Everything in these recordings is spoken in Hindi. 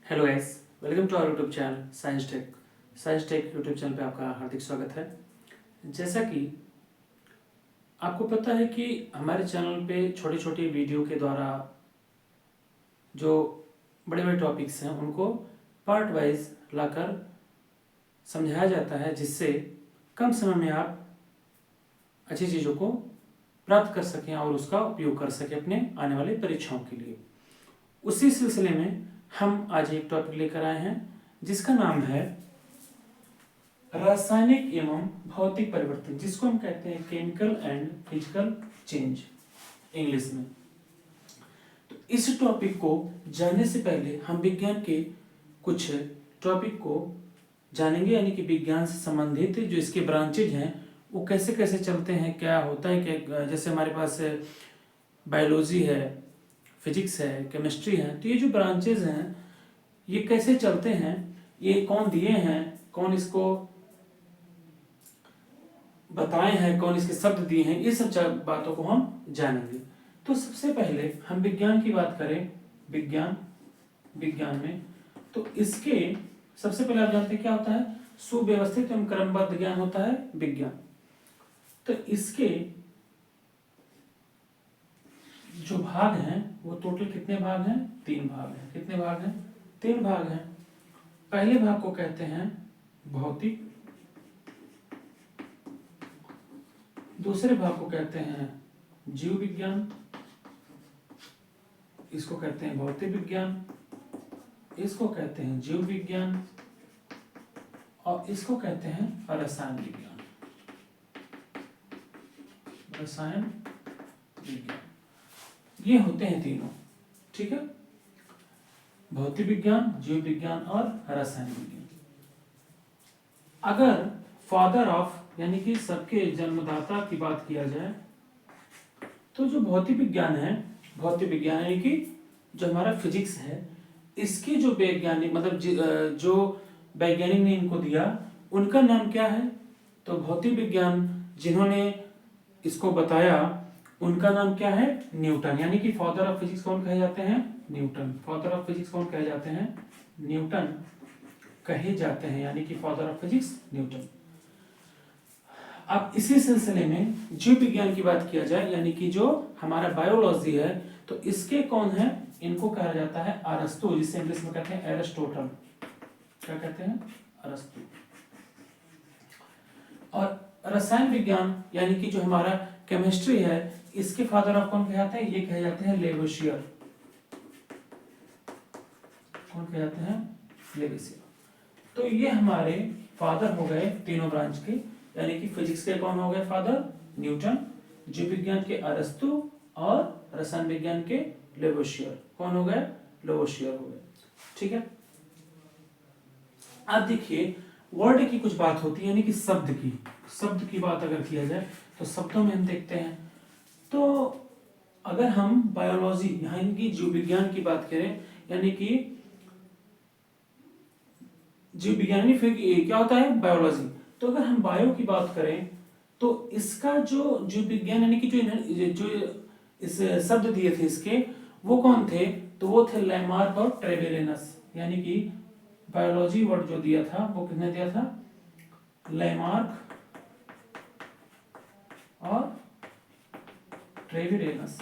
Hello guys, welcome to our YouTube channel science tech YouTube channel पे आपका हार्दिक स्वागत है। जैसा कि आपको पता है कि हमारे चैनल पे छोटी छोटी वीडियो के द्वारा जो बड़े बड़े टॉपिक्स हैं उनको पार्ट वाइज लाकर समझाया जाता है, जिससे कम समय में आप अच्छी चीज़ों को प्राप्त कर सकें और उसका उपयोग कर सकें अपने आने वाली परीक्षाओं के लिए। उसी सिलसिले में हम आज एक टॉपिक लेकर आए हैं जिसका नाम है रासायनिक एवं भौतिक परिवर्तन, जिसको हम कहते हैं chemical and physical change English में। तो इस टॉपिक को जानने से पहले हम विज्ञान के कुछ टॉपिक को जानेंगे, यानी कि विज्ञान से संबंधित जो इसके ब्रांचेज हैं वो कैसे कैसे चलते हैं, क्या होता है कि जैसे हमारे पास बायोलॉजी है, फिजिक्स है, केमिस्ट्री है, तो ये जो ब्रांचेज हैं ये कैसे चलते हैं, ये कौन दिए हैं, कौन इसको बताए हैं, कौन इसके शब्द दिए हैं, ये सब बातों को हम जानेंगे। तो सबसे पहले हम विज्ञान की बात करें, विज्ञान में तो इसके सबसे पहले आप जानते हैं क्या होता है, सुव्यवस्थित एवं क्रमबद्ध ज्ञान होता है विज्ञान। तो इसके जो भाग हैं वो टोटल कितने भाग हैं, 3 भाग हैं। कितने भाग हैं, 3 भाग हैं। पहले भाग को कहते हैं भौतिक, दूसरे भाग को कहते हैं जीव विज्ञान, इसको कहते हैं भौतिक विज्ञान, इसको कहते हैं जीव विज्ञान और इसको कहते हैं रसायन विज्ञान। रसायन विज्ञान ये होते हैं तीनों, ठीक है, भौतिक विज्ञान, जीव विज्ञान और रसायन विज्ञान। अगर फादर ऑफ यानी कि सबके जन्मदाता की बात किया जाए तो जो भौतिक विज्ञान है, भौतिक विज्ञान यानी कि जो हमारा फिजिक्स है, इसके जो वैज्ञानिक मतलब जो वैज्ञानिक ने इनको दिया उनका नाम क्या है, तो भौतिक विज्ञान जिन्होंने इसको बताया उनका नाम क्या है, न्यूटन। यानी कि फादर ऑफ फिजिक्स कौन कहे जाते हैं, न्यूटन। फादर ऑफ फिजिक्स कौन कहे जाते हैं, न्यूटन कहे जाते हैं, यानी कि फादर ऑफ फिजिक्स न्यूटन। अब इसी सिलसिले में जीव विज्ञान की बात किया जाए, यानी कि जो हमारा बायोलॉजी है, तो इसके कौन है, इनको कहा जाता है अरस्तु, जिसे इंग्लिश में कहते हैं एरिस्टोटल। क्या कहते हैं, अरस्तु। और रसायन विज्ञान यानी कि जो हमारा केमिस्ट्री है, इसके फादर ऑफ कौन कहे जाते हैं, ये कहे जाते हैं लेवोशियर। कौन कहे जाते हैं, लेवोशियर। तो ये हमारे फादर हो गए तीनों ब्रांच के, यानी कि फिजिक्स के कौन हो गए फादर, न्यूटन, जीव विज्ञान के अरस्तु और रसायन विज्ञान के लेवोशियर। कौन हो गए, लेवोशियर हो गए, ठीक है। अब देखिए वर्ड की कुछ बात होती है, यानी कि शब्द की बात अगर किया जाए तो शब्दों में हम देखते हैं, तो अगर हम बायोलॉजी यानी कि जीव विज्ञान की बात करें, यानी कि जीव विज्ञान फिर क्या होता है, बायोलॉजी। तो अगर हम बायो की बात करें तो इसका जो जीव विज्ञान यानी कि जो इस शब्द दिए थे इसके, वो कौन थे, तो वो थे लैमार्क और ट्रेवेलियस। यानी कि बायोलॉजी वर्ड जो दिया था वो किसने दिया था, लैमार्क और ट्रेवेलियस,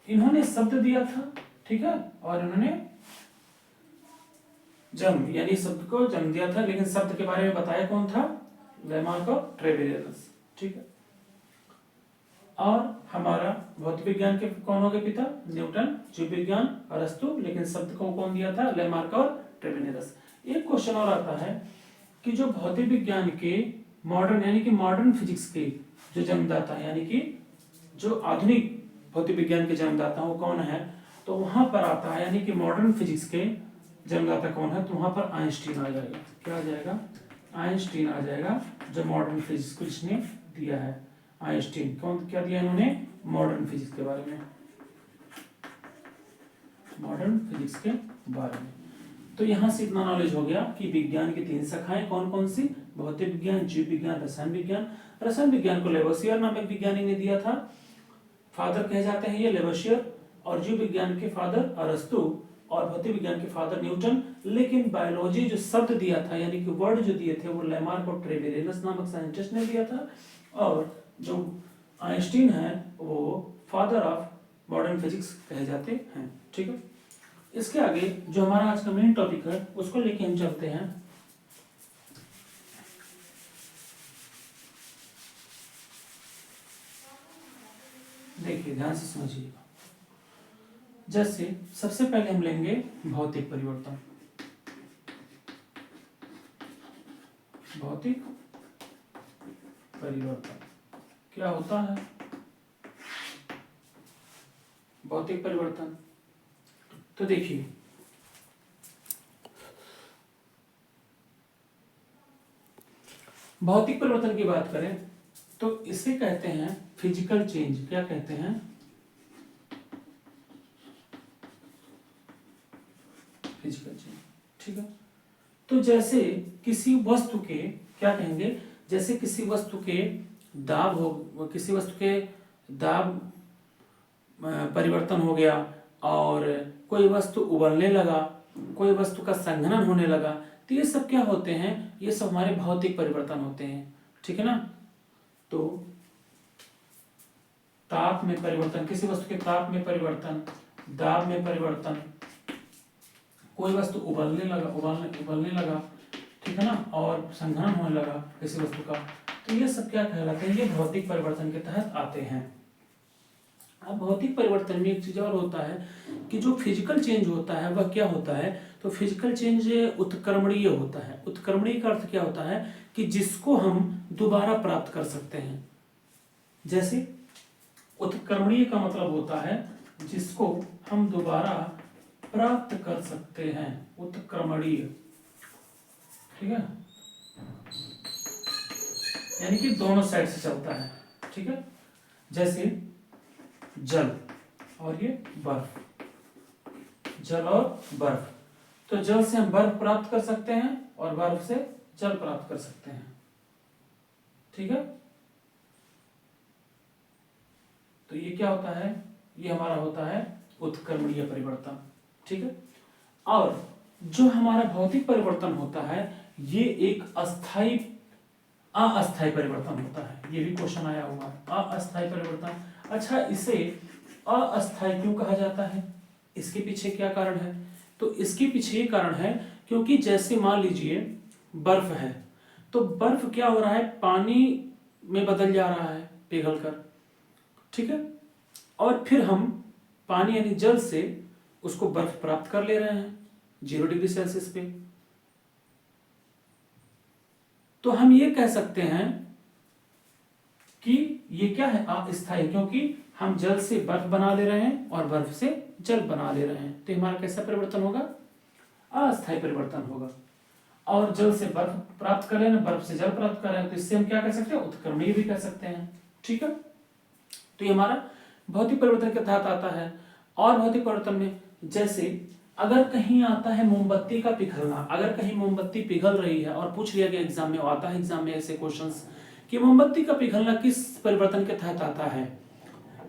इन्होंने शब्द दिया था, ठीक है, और इन्होंने जन्म यानी शब्द को जन्म दिया था, लेकिन शब्द के बारे में बताया कौन था, लैमार्क और ट्रेवेलियस, ठीक है। और हमारा भौतिक विज्ञान के कौन हो गए पिता, न्यूटन, जीव विज्ञान अरस्तु, लेकिन शब्द को कौन दिया था, लैमार्क और ट्रेवेलियस। एक क्वेश्चन और आता है कि जो भौतिक विज्ञान के मॉडर्न यानी कि मॉडर्न फिजिक्स के जो जन्मदाता यानी कि जो आधुनिक भौतिक विज्ञान के जन्मदाता वो कौन है, तो वहां पर आता है यानी कि मॉडर्न फिजिक्स के जन्मदाता कौन है, तो वहां पर आइंस्टीन आ जाएगा। क्या आ जाएगा, आइंस्टीन आ जाएगा, जो मॉडर्न फिजिक्स को जिसने दिया है, आइंस्टीन। कौन क्या दिया इन्होंने, मॉडर्न फिजिक्स के बारे में, मॉडर्न फिजिक्स के बारे में। तो यहां से इतना नॉलेज हो गया कि विज्ञान की 3 शाखाएं कौन कौन सी, भौतिक विज्ञान, जीव विज्ञान, रसायन विज्ञान। रसायन विज्ञान को लेवोसियर नाम एक वैज्ञानिक ने दिया था, फादर कहे जाते हैं ये लेवोसियर, और जीव विज्ञान के फादर अरस्तु और भौतिक विज्ञान के फादर न्यूटन, लेकिन बायोलॉजी जो शब्द दिया था यानी कि वर्ड जो दिए थे वो लैमार्क और ट्रेवेरियस नामक साइंटिस्ट ने दिया था, और जो आइंस्टीन है वो फादर ऑफ मॉडर्न फिजिक्स कहे जाते हैं। ठीक है, इसके आगे जो हमारा आज का मेन टॉपिक है उसको लेके हम चलते हैं। देखिए ध्यान से समझिएगा। जैसे सबसे पहले हम लेंगे भौतिक परिवर्तन। भौतिक परिवर्तन क्या होता है? भौतिक परिवर्तन तो देखिए, भौतिक परिवर्तन की बात करें तो इसे कहते हैं फिजिकल चेंज। क्या कहते हैं? Physical change. ठीक है, तो जैसे किसी वस्तु के क्या कहेंगे, जैसे किसी वस्तु के दाब हो, किसी वस्तु के दाब परिवर्तन हो गया, और कोई वस्तु उबलने लगा, कोई वस्तु का संघनन होने लगा, तो ये सब क्या होते हैं? ये सब हमारे भौतिक परिवर्तन होते हैं। ठीक है ना, तो ताप में परिवर्तन, किसी वस्तु के ताप में परिवर्तन, दाब में परिवर्तन, कोई वस्तु उबलने लगा, ठीक है ना, और संघनन होने लगा किसी वस्तु का, तो ये सब क्या कहलाते हैं? ये भौतिक परिवर्तन के तहत आते हैं। अब भौतिक परिवर्तन में एक चीज और होता है कि जो फिजिकल चेंज होता है वह क्या होता है? तो फिजिकल चेंज उत्क्रमणीय होता है। उत्क्रमणीय का अर्थ क्या होता है? कि जिसको हम दोबारा प्राप्त कर सकते हैं। जैसे उत्क्रमणीय का मतलब होता है जिसको हम दोबारा प्राप्त कर सकते हैं, उत्क्रमणीय। ठीक है, यानी कि दोनों साइड से चलता है। ठीक है, जैसे जल और ये बर्फ, जल और बर्फ, तो जल से हम बर्फ प्राप्त कर सकते हैं और बर्फ से जल प्राप्त कर सकते हैं। ठीक है, तो ये क्या होता है? ये हमारा होता है उत्क्रमणीय परिवर्तन। ठीक है, और जो हमारा भौतिक परिवर्तन होता है ये एक अस्थाई अस्थायी परिवर्तन होता है। ये भी क्वेश्चन आया हुआ है, अस्थायी परिवर्तन। अच्छा, इसे अस्थायी क्यों कहा जाता है? इसके पीछे क्या कारण है? तो इसके पीछे ये कारण है क्योंकि जैसे मान लीजिए बर्फ है, तो बर्फ क्या हो रहा है? पानी में बदल जा रहा है पिघल कर। ठीक है, और फिर हम पानी यानी जल से उसको बर्फ प्राप्त कर ले रहे हैं 0 डिग्री सेल्सियस पे। तो हम ये कह सकते हैं कि ये क्या है? अस्थायी, क्योंकि हम जल से बर्फ बना ले रहे हैं और बर्फ से जल बना ले रहे हैं, तो हमारा कैसा परिवर्तन होगा? अस्थायी परिवर्तन होगा। और जल से बर्फ प्राप्त कर रहे हैं, बर्फ से जल प्राप्त कर रहे हैं, तो इससे हम क्या कह सकते हैं? उत्क्रमणीय भी कह सकते हैं। ठीक है, तो ये हमारा भौतिक परिवर्तन के तहत आता है। और भौतिक परिवर्तन में जैसे अगर कहीं आता है मोमबत्ती का पिघलना, अगर कहीं मोमबत्ती पिघल रही है और पूछ लिया गया एग्जाम में, आता है एग्जाम में ऐसे क्वेश्चंस कि मोमबत्ती का पिघलना किस परिवर्तन के तहत आता है,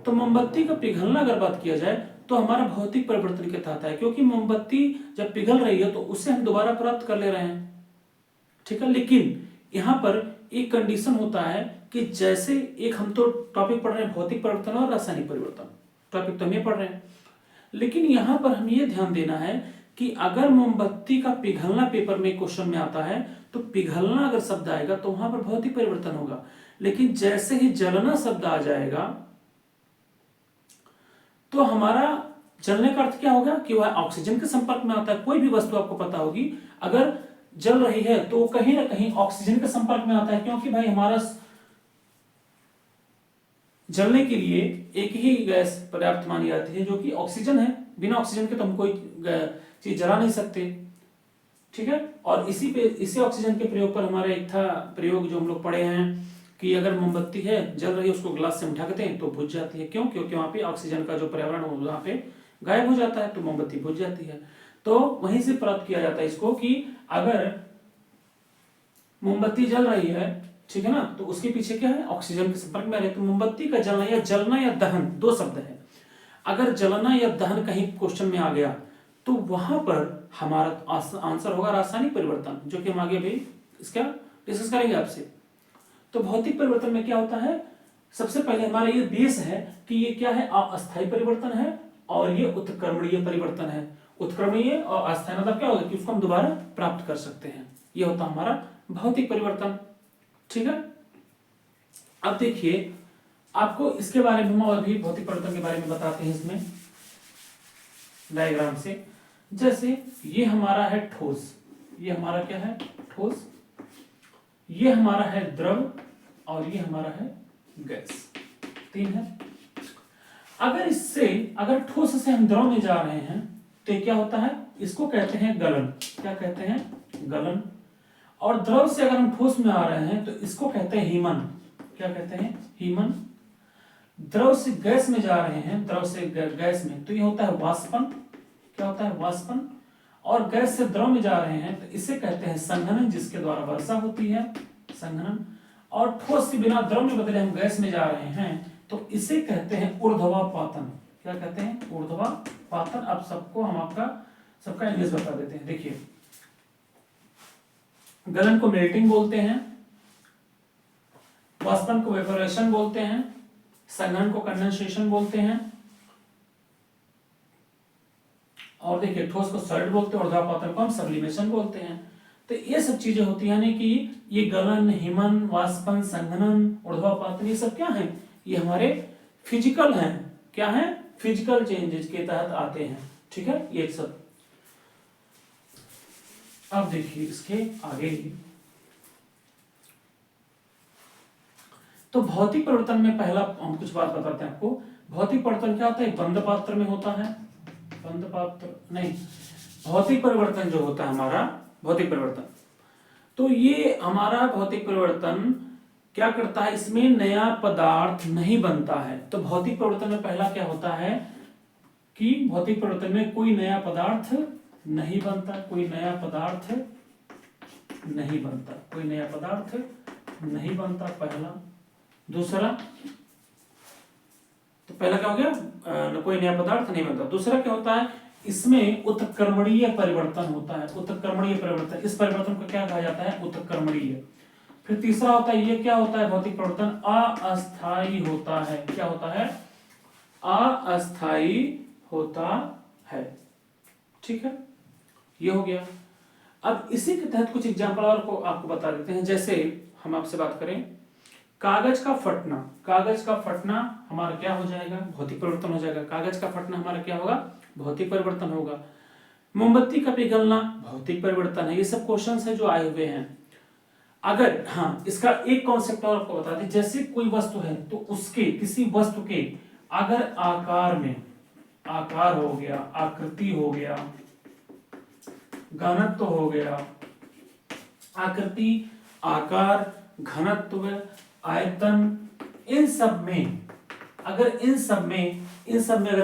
तो मोमबत्ती का पिघलना अगर बात किया जाए तो हमारा भौतिक परिवर्तन के तहत है, क्योंकि मोमबत्ती जब पिघल रही है तो उससे हम दोबारा प्राप्त कर ले रहे हैं। ठीक है, लेकिन यहाँ पर एक कंडीशन होता है कि जैसे एक हम तो टॉपिक पढ़ रहे हैं भौतिक परिवर्तन और रासायनिक परिवर्तन, टॉपिक तो हम ये पढ़ रहे हैं, लेकिन यहाँ पर हमें ये ध्यान देना है कि अगर मोमबत्ती का पिघलना पेपर में क्वेश्चन में आता है तो पिघलना अगर शब्द आएगा तो वहां पर भौतिक परिवर्तन होगा, लेकिन जैसे ही जलना शब्द आ जाएगा तो हमारा जलने का अर्थ क्या होगा? कि वह ऑक्सीजन के संपर्क में आता है। कोई भी वस्तु आपको पता होगी अगर जल रही है तो कहीं ना कहीं ऑक्सीजन के संपर्क में आता है, क्योंकि भाई हमारा जलने के लिए एक ही गैस पर्याप्त मानी जाती है जो कि ऑक्सीजन है। बिना ऑक्सीजन के तो हम कोई चीज जला नहीं सकते। ठीक है, और इसी ऑक्सीजन के प्रयोग पर हमारा एक था प्रयोग जो हम लोग पढ़े हैं कि अगर मोमबत्ती है जल रही है उसको ग्लास से हम ढक दें तो बुझ जाती है। क्यों? क्योंकि वहां पे ऑक्सीजन का जो पर्यावरण वहां पे गायब हो जाता है तो मोमबत्ती बुझ जाती है। तो वहीं से प्राप्त किया जाता है इसको कि अगर मोमबत्ती जल रही है, ठीक है ना, तो उसके पीछे क्या है? ऑक्सीजन के संपर्क में रहे। तो मोमबत्ती का जलना या दहन दो शब्द है। अगर जलना या दहन कहीं क्वेश्चन में आ गया तो वहां पर हमारा आंसर होगा रासायनिक परिवर्तन, जो कि हम आगे भी इसका डिस्कस करेंगे आपसे। तो भौतिक परिवर्तन में क्या होता है, सबसे पहले हमारा ये बेस है कि ये क्या है, अस्थायी परिवर्तन है और ये उत्क्रमणीय परिवर्तन है। उत्क्रमणीय और अस्थायी मतलब क्या होगा कि उसको हम दोबारा प्राप्त कर सकते हैं, ये होता हमारा भौतिक परिवर्तन। ठीक है, अब देखिए आपको इसके बारे में हम और भी भौतिक परिवर्तन के बारे में बताते हैं इसमें डायग्राम से। जैसे ये हमारा है ठोस, ये हमारा क्या है, ठोस, ये हमारा है द्रव और ये हमारा है गैस, तीन है। अगर ठोस से हम द्रव में जा रहे हैं तो ये क्या होता है, इसको कहते हैं गलन। क्या कहते हैं, गलन। और द्रव से अगर हम ठोस में आ रहे हैं तो इसको कहते हैं हीमन। क्या कहते हैं, हीमन। द्रव से गैस में जा रहे हैं, द्रव से गैस में, तो ये होता है वाष्पन। क्या होता है, वाष्पन। और गैस से द्रव में जा रहे हैं तो इसे कहते हैं संघनन, जिसके द्वारा वर्षा होती है, संघनन। और ठोस से बिना द्रव में बदले हम गैस में जा रहे हैं तो इसे कहते हैं ऊर्ध्वापातन। क्या कहते हैं, ऊर्ध्वापातन। अब सबका इंग्लिश बता देते हैं। देखिए, गलन को मेल्टिंग बोलते हैं, वाष्पन को वेपोरेशन बोलते हैं, संघनन को कंडेंसेशन बोलते हैं, और देखिए ठोस को सॉलिड बोलते हैं, ऊर्ध्वापातन को हम सब्लिमेशन बोलते हैं। तो ये सब चीजें होती है, यानी कि ये गलन, हिमन, वाष्पन, संघनन, ऊर्ध्वापातन, ये सब क्या है, ये हमारे फिजिकल हैं। क्या है, फिजिकल चेंजेस के तहत आते हैं। ठीक है, ये सब। अब देखिए इसके आगे, तो भौतिक परिवर्तन में पहला हम कुछ बात बताते हैं आपको। भौतिक परिवर्तन क्या होता है, बंद पात्र में होता है, बंद पात्र नहीं, भौतिक परिवर्तन जो होता है हमारा, भौतिक परिवर्तन, तो ये हमारा भौतिक परिवर्तन क्या करता है, इसमें नया पदार्थ नहीं बनता है। तो भौतिक परिवर्तन में पहला क्या होता है कि भौतिक परिवर्तन में कोई नया पदार्थ नहीं बनता, कोई नया पदार्थ नहीं बनता, कोई नया पदार्थ नहीं बनता, पहला। दूसरा, तो पहला क्या हो गया, कोई नया पदार्थ नहीं बनता। दूसरा क्या होता है, इसमें उत्क्रमणीय परिवर्तन होता है, उत्क्रमणीय परिवर्तन। इस परिवर्तन को क्या कहा जाता है, उत्क्रमणीय। फिर तीसरा होता है, ये क्या होता है, भौतिक परिवर्तन अस्थायी होता है। क्या होता है, अस्थायी होता है। ठीक है, ये हो गया। अब इसी के तहत कुछ एग्जांपल और को आपको बता देते हैं। जैसे हम आपसे बात करें, कागज का फटना, कागज का फटना हमारा क्या हो जाएगा, भौतिक परिवर्तन हो जाएगा। कागज का फटना हमारा क्या होगा, भौतिक परिवर्तन होगा। मोमबत्ती का पिघलना भौतिक परिवर्तन है। ये सब क्वेश्चंस है जो आए हुए हैं। अगर हाँ, इसका एक कॉन्सेप्ट और आपको बता दें, जैसे कोई वस्तु है तो उसके, किसी वस्तु के अगर आकार में, आकार हो गया, आकृति हो गया, घनत्व हो गया, आकृति, आकार, घनत्व, आयतन, इन सब में अगर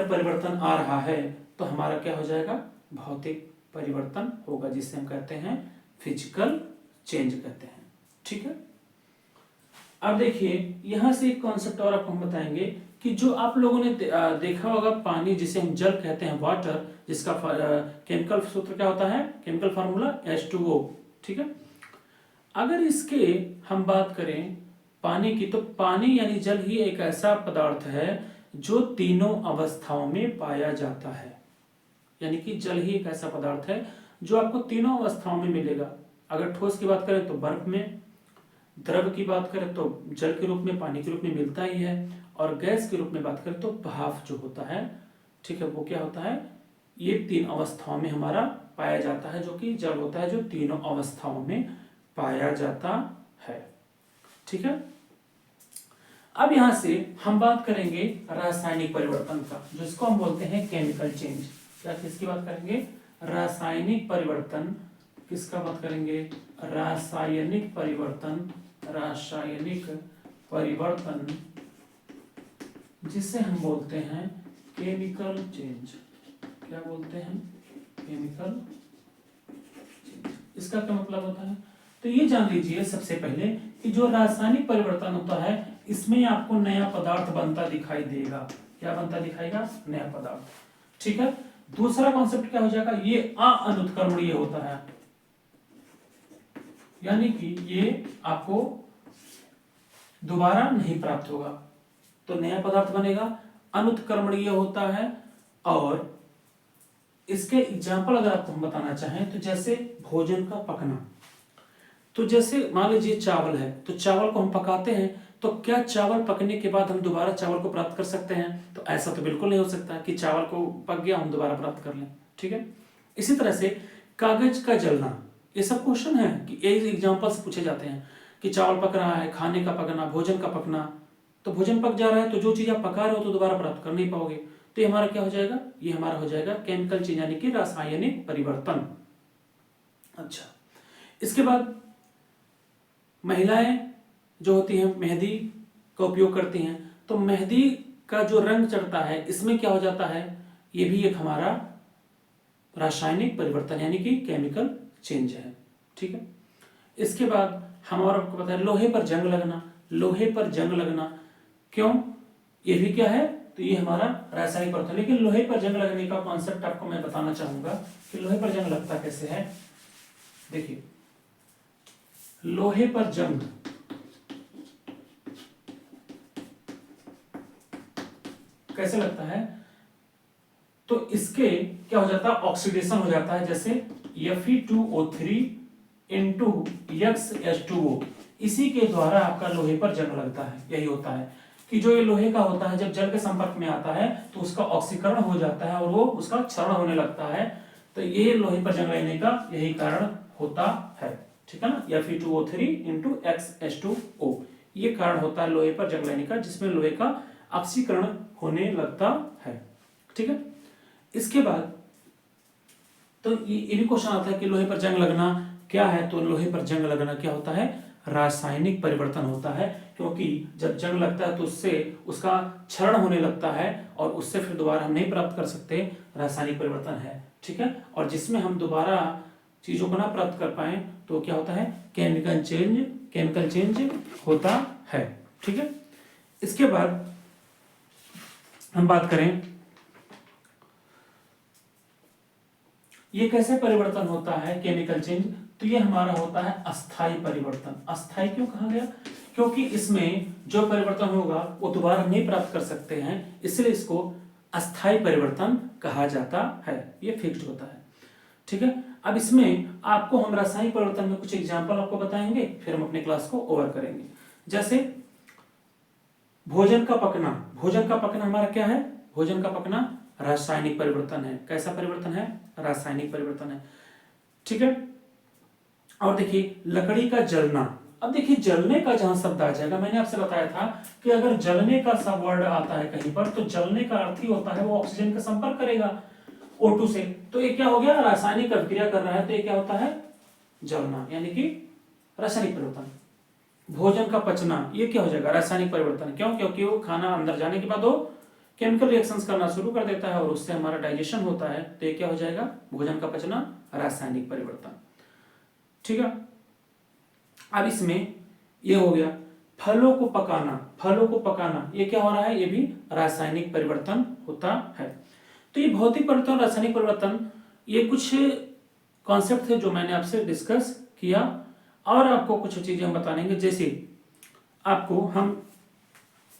परिवर्तन आ रहा है तो हमारा क्या हो जाएगा, भौतिक परिवर्तन होगा, जिसे हम कहते हैं फिजिकल चेंज कहते हैं। ठीक है, अब देखिए यहां से एक कॉन्सेप्ट और आपको हम बताएंगे कि जो आप लोगों ने देखा होगा, पानी जिसे हम जल कहते हैं, वाटर, जिसका केमिकल सूत्र क्या होता है, केमिकल फार्मूला H2O। ठीक है, अगर इसके हम बात करें पानी की, तो पानी यानी जल ही एक ऐसा पदार्थ है जो तीनों अवस्थाओं में पाया जाता है। यानी कि जल ही एक ऐसा पदार्थ है जो आपको तीनों अवस्थाओं में मिलेगा। अगर ठोस की बात करें तो बर्फ में, द्रव की बात करें तो जल के रूप में, पानी के रूप में मिलता ही है, और गैस के रूप में बात करें तो भाप जो होता है, ठीक है, वो क्या होता है, ये तीन अवस्थाओं में हमारा पाया जाता है, जो कि जल होता है जो तीनों अवस्थाओं में पाया जाता है। ठीक है, अब यहां से हम बात करेंगे रासायनिक परिवर्तन का, जिसको हम बोलते हैं केमिकल चेंज। क्या किसकी बात करेंगे, रासायनिक परिवर्तन। किसका बात करेंगे, रासायनिक परिवर्तन, रासायनिक परिवर्तन, जिसे हम बोलते हैं केमिकल चेंज। क्या बोलते हैं, केमिकल चेंज। इसका क्या मतलब होता है, तो ये जान लीजिए सबसे पहले कि जो रासायनिक परिवर्तन होता है, इसमें आपको नया पदार्थ बनता दिखाई देगा। क्या बनता दिखाएगा, नया पदार्थ। ठीक है, दूसरा कॉन्सेप्ट क्या हो जाएगा, ये अनुत्क्रमणीय होता है, यानी कि ये आपको दोबारा नहीं प्राप्त होगा। तो नया पदार्थ बनेगा, अनुत्क्रमणीय होता है। और इसके एग्जाम्पल अगर आपको हम बताना चाहें तो जैसे भोजन का पकना, तो जैसे मान लीजिए चावल है, तो चावल को हम पकाते हैं, तो क्या चावल पकने के बाद हम दोबारा चावल को प्राप्त कर सकते हैं? तो ऐसा तो बिल्कुल नहीं हो सकता कि चावल को पक गया हम दोबारा प्राप्त कर लें, ठीक है। इसी तरह से कागज का जलना, ये सब क्वेश्चन है कि ये एग्जाम्पल से पूछे जाते हैं कि चावल पक रहा है, खाने का पकना, भोजन का पकना, तो भोजन पक जा रहा है तो जो चीज आप पका रहे हो तो दोबारा प्राप्त कर नहीं पाओगे। तो ये हमारा क्या हो जाएगा, ये हमारा हो जाएगा केमिकल चेंज यानी कि रासायनिक परिवर्तन। अच्छा, इसके बाद महिलाएं जो होती हैं मेहंदी का उपयोग करती हैं, तो मेहंदी का जो रंग चढ़ता है इसमें क्या हो जाता है, ये भी एक हमारा रासायनिक परिवर्तन यानी कि केमिकल चेंज है, ठीक है। इसके बाद हम और आपको पता है लोहे पर जंग लगना, लोहे पर जंग लगना क्यों, ये भी क्या है, तो ये हमारा रासायनिक परिवर्तन। लेकिन लोहे पर जंग लगने का कॉन्सेप्ट आपको मैं बताना चाहूंगा कि लोहे पर जंग लगता कैसे है। देखिए, लोहे पर जंग कैसे लगता है, तो इसके क्या हो जाता है, ऑक्सीडेशन हो जाता है, जैसे Fe2O3 इंटू X-H2O, इसी के द्वारा आपका लोहे पर जंग लगता है। यही होता है कि जो ये लोहे का होता है जब जल के संपर्क में आता है तो उसका ऑक्सीकरण हो जाता है और वो उसका क्षरण होने लगता है, तो ये लोहे पर जंग लगने का यही कारण होता है, ठीक है ना। Fe2O3 इंटू X-H2O, ये कारण होता है लोहे पर जंग लगने का, जिसमें लोहे का ऑक्सीकरण होने लगता है, ठीक है। इसके बाद तो ये भी क्वेश्चन आता है कि लोहे पर जंग लगना क्या है, तो लोहे पर जंग लगना क्या होता है, रासायनिक परिवर्तन होता है, क्योंकि जब जंग लगता है तो उससे उसका क्षरण होने लगता है और उससे फिर दोबारा हम नहीं प्राप्त कर सकते, रासायनिक परिवर्तन है, ठीक है। और जिसमें हम दोबारा चीजों को ना प्राप्त कर पाए तो क्या होता है, केमिकल चेंज होता है, ठीक है। इसके बाद हम बात करें ये कैसे परिवर्तन होता है केमिकल चेंज, तो ये हमारा होता है अस्थाई परिवर्तन। अस्थाई क्यों कहा गया, क्योंकि इसमें जो परिवर्तन होगा वो दोबारा नहीं प्राप्त कर सकते हैं, इसलिए इसको अस्थाई परिवर्तन कहा जाता है, ये फिक्स्ड होता है, ठीक है। अब इसमें आपको हम रासायनिक परिवर्तन में कुछ एग्जाम्पल आपको बताएंगे, फिर हम अपने क्लास को ओवर करेंगे। जैसे भोजन का पकना, भोजन का पकना हमारा क्या है, भोजन का पकना रासायनिक परिवर्तन है। कैसा परिवर्तन है, रासायनिक परिवर्तन है, ठीक है। और देखिए लकड़ी का जलना, अब देखिए जलने का जहां शब्द आ जाएगा, मैंने आपसे बताया था कि अगर जलने का सब वर्ड आता है कहीं पर तो जलने का अर्थ ही होता है वो ऑक्सीजन का संपर्क करेगा O2 से, तो ये क्या हो गया, रासायनिक अभिक्रिया कर रहा है, तो ये क्या होता है, जलना, यानी कि रासायनिक परिवर्तन। भोजन का पचना, ये क्या हो जाएगा, रासायनिक परिवर्तन, क्यों, क्योंकि वो खाना अंदर जाने के बाद वो केमिकल रिएक्शंस करना शुरू कर देता है और उससे हमारा डाइजेशन होता है, तो ये क्या हो जाएगा, भोजन का पचना, रासायनिक परिवर्तन, ठीक है। अब इसमें ये हो गया फलों को पकाना, फलों को पकाना, ये क्या हो रहा है, ये भी रासायनिक परिवर्तन होता है। तो ये भौतिक परिवर्तन, रासायनिक परिवर्तन, ये कुछ कॉन्सेप्ट थे जो मैंने आपसे डिस्कस किया, और आपको कुछ चीजें हम बताएंगे, जैसे आपको हम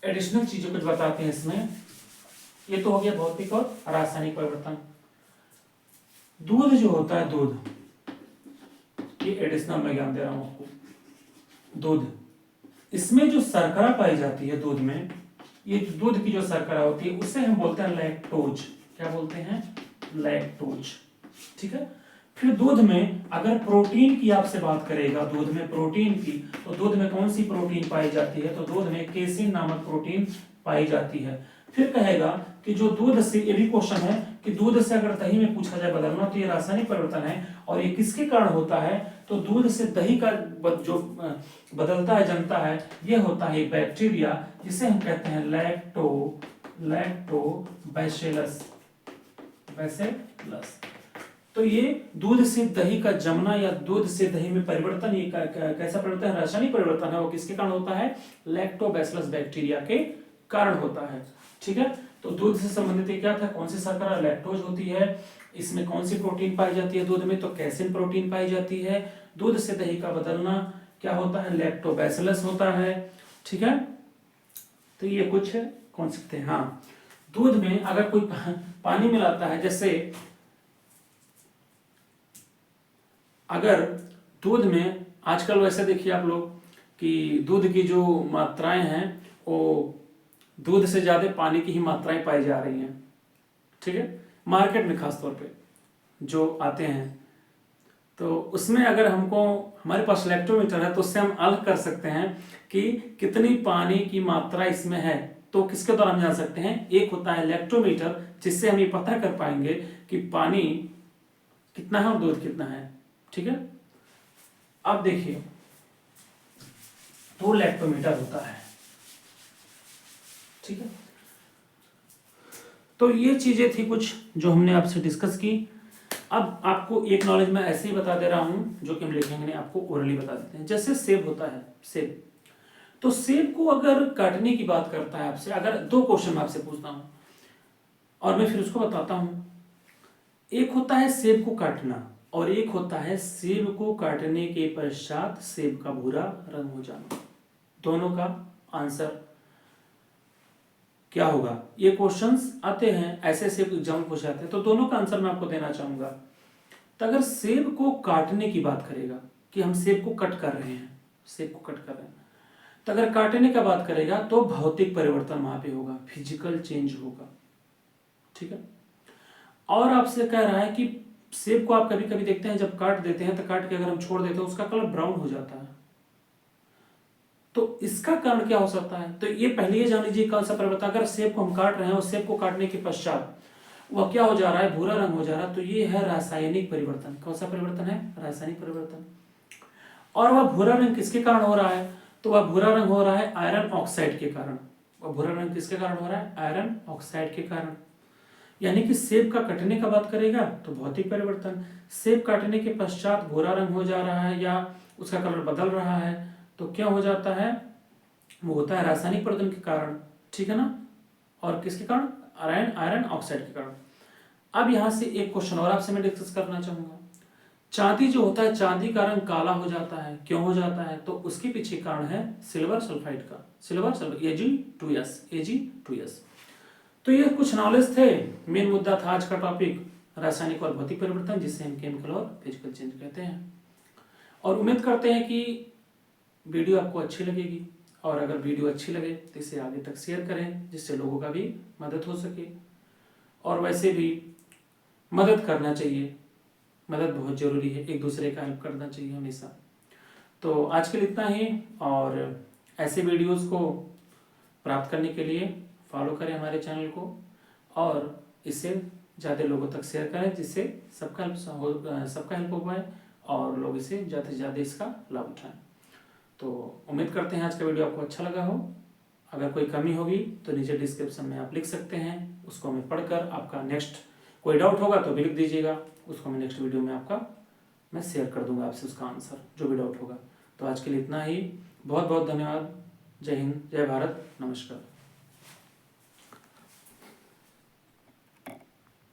एडिशनल चीजें कुछ बताते हैं इसमें। ये तो हो गया भौतिक और रासायनिक परिवर्तन। दूध जो होता है, दूध, ये एडिशनल मैं ज्ञान दे रहा हूं आपको। दूध, इसमें जो शर्करा पाई जाती है दूध में, ये दूध की जो शर्करा होती है उसे हम बोलते हैं लैक्टोज। क्या बोलते हैं, लैक्टोज, ठीक है। फिर दूध में अगर प्रोटीन की आपसे बात करेगा, दूध में प्रोटीन की, तो दूध में कौन सी प्रोटीन पाई जाती है, तो दूध में केसिन नामक प्रोटीन पाई जाती है। फिर कहेगा कि जो दूध से, ये भी क्वेश्चन है कि दूध से अगर दही में पूछा जाए बदलना, तो ये रासायनिक परिवर्तन है, और ये किसके कारण होता है, तो दूध से दही का जो बदलता है, जनता है, ये होता है बैक्टीरिया, जिसे हम कहते हैं लैक्टोबैसिलस। तो ये दूध से दही का जमना या दूध से दही में परिवर्तन, ये कैसा परिवर्तन है, रासायनिक परिवर्तन है, वो किसके कारण होता है, लैक्टोबैसिलस बैक्टीरिया के कारण होता है, ठीक है। तो दूध से संबंधित ये क्या था, कौन सी शर्करा, लैक्टोज होती है। इसमें कौन सी प्रोटीन पाई जाती है दूध में, तो कैसिन प्रोटीन पाई जाती है। दूध से दही का बदलना क्या होता है, लैक्टोबैसिलस होता है। ठीक है, तो ये कुछ कॉन्सेप्ट है। हाँ, दूध में अगर कोई पानी मिलाता है, जैसे अगर दूध में आजकल वैसे देखिए आप लोग कि दूध की जो मात्राएं हैं वो दूध से ज्यादा पानी की ही मात्राएं पाई जा रही हैं। ठीक है, मार्केट में खास तौर पे जो आते हैं, तो उसमें अगर हमको हमारे पास लैक्टोमीटर है तो उससे हम अलग कर सकते हैं कि कितनी पानी की मात्रा इसमें है। तो किसके द्वारा हम जान सकते हैं, एक होता है लैक्टोमीटर, जिससे हम ये पता कर पाएंगे कि पानी कितना है और दूध कितना है। ठीक है, अब देखिए तो लैक्टोमीटर होता है। ठीक है, तो ये चीजें थी कुछ जो हमने आपसे डिस्कस की। अब आपको एक नॉलेज मैं ऐसे ही बता दे रहा हूं जो कि हम लिखेंगे नहीं, आपको ओरली बता देते हैं। जैसे सेब होता है, सेब, तो सेब को अगर काटने की बात करता है आपसे, अगर दो क्वेश्चन मैं आपसे पूछता हूं और मैं फिर उसको बताता हूं। एक होता है सेब को काटना और एक होता है सेब को काटने के पश्चात सेब का भूरा रंग हो जाना। दोनों का आंसर क्या होगा, ये क्वेश्चंस आते हैं, ऐसे सेब एग्जाम पूछे जाते हैं, तो दोनों का आंसर मैं आपको देना चाहूंगा। तो अगर सेब को काटने की बात करेगा कि हम सेब को कट कर रहे हैं, सेब को कट कर रहे हैं, तो अगर काटने का बात करेगा तो भौतिक परिवर्तन वहां पे होगा, फिजिकल चेंज होगा। ठीक है, और आपसे कह रहा है कि सेब को आप कभी कभी देखते हैं जब काट देते हैं तो काट के अगर हम छोड़ देते हैं उसका कलर ब्राउन हो जाता है। तो इसका कारण क्या हो सकता है, तो ये पहले ही जान लीजिए कौन सा परिवर्तन। अगर सेब को हम काट रहे हैं और सेब को काटने के पश्चात वह क्या हो जा रहा है, भूरा रंग हो जा रहा है, तो ये है रासायनिक परिवर्तन। कौन सा परिवर्तन है, रासायनिक परिवर्तन। और वह भूरा रंग किसके कारण हो रहा है, तो वह भूरा रंग हो रहा है आयरन ऑक्साइड के कारण। वह भूरा रंग किसके कारण हो रहा है, आयरन ऑक्साइड के कारण। यानी कि सेब का कटने का बात करेगा तो भौतिक परिवर्तन, सेब काटने के पश्चात भूरा रंग हो जा रहा है या उसका कलर बदल रहा है, तो क्या हो जाता है, वो होता है रासायनिक परिवर्तन के कारण। ठीक है ना, और किसके कारण, आयरन ऑक्साइड के कारण। अब यहां से एक क्वेश्चन और आपसे मैं डिस्कस करना चाहूंगा। चांदी जो होता है, चांदी का रंग काला हो जाता है, क्यों हो जाता है, तो उसके पीछे कारण है सिल्वर सल्फाइड का, सिल्वर सल्फाइड Ag2S। तो ये कुछ नॉलेज थे, मेन मुद्दा था आज का टॉपिक रासायनिक और भौतिक परिवर्तन, जिससे हम केमिकल और फिजिकल चेंज कहते हैं। और उम्मीद करते हैं कि वीडियो आपको अच्छी लगेगी, और अगर वीडियो अच्छी लगे तो इसे आगे तक शेयर करें, जिससे लोगों का भी मदद हो सके। और वैसे भी मदद करना चाहिए, मदद बहुत ज़रूरी है, एक दूसरे का हेल्प करना चाहिए हमेशा। तो आज के लिए इतना ही, और ऐसे वीडियोस को प्राप्त करने के लिए फॉलो करें हमारे चैनल को, और इसे ज़्यादा लोगों तक शेयर करें, जिससे सबका हेल्प हो पाए और लोग इसे ज़्यादा से ज़्यादा इसका लाभ उठाएं। तो उम्मीद करते हैं आज का वीडियो आपको अच्छा लगा हो। अगर कोई कमी होगी तो नीचे डिस्क्रिप्शन में आप लिख सकते हैं, उसको हमें पढ़कर आपका नेक्स्ट कोई डाउट होगा तो भी लिख दीजिएगा, उसको मैं नेक्स्ट वीडियो में मैं शेयर कर दूंगा आपसे उसका आंसर, जो भी डाउट होगा। तो आज के लिए इतना ही, बहुत बहुत धन्यवाद। जय हिंद, जय भारत, नमस्कार।